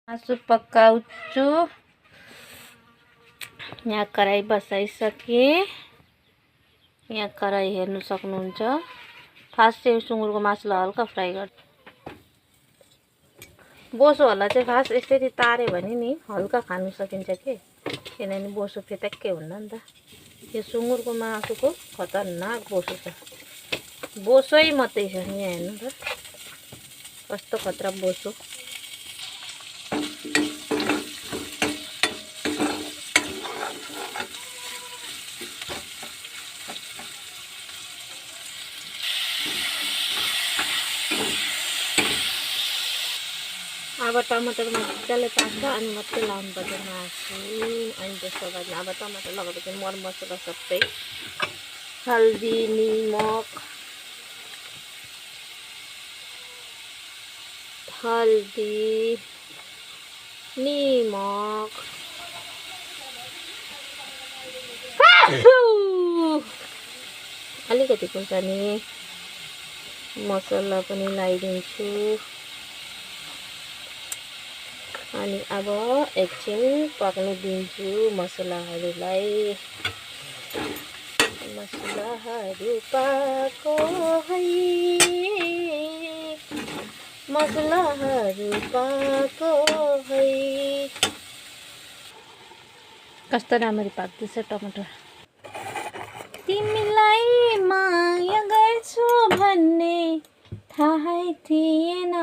मासु पकाउँछु। यहाँ कराई बसाइसके। यहाँ कराई हेर्नु सक्नुहुन्छ। फास्ट चाहिँ सुँगुरको मासुलाई हल्का फ्राई गर्छु। बोसोहरूलाई चाहिँ फास्ट यसरी तार्यो भने नि हल्का खानु सकिन्छ के, किनभने बोसो फेतक्कै हुन्न नि त। यो सुँगुरको मासुको खतरनाक बोसो छ। बोसै मात्रै छ यहाँ हेर्नु त कस्तो खतरा बोसो। अब टमाटर मजाले पाक्छ अनि मात्रै लाउनुपर्छ मासु। अनि त्यसको बाद अब टमाटर लगाएपछि मरमसला सबै, हल्दी, निमक, अलिकति खुर्सानी मसला पनि लगाइदिन्छु। अनि अब एकछिन पक्न दिन्छु मसलाहरूलाई। मसलाहरू पाको है, मसलाहरू पाको है। कस्तो राम्ररी पाक्दैछ टमाटर। तिमीलाई माया गर्छु भन्ने थाहै थिएन।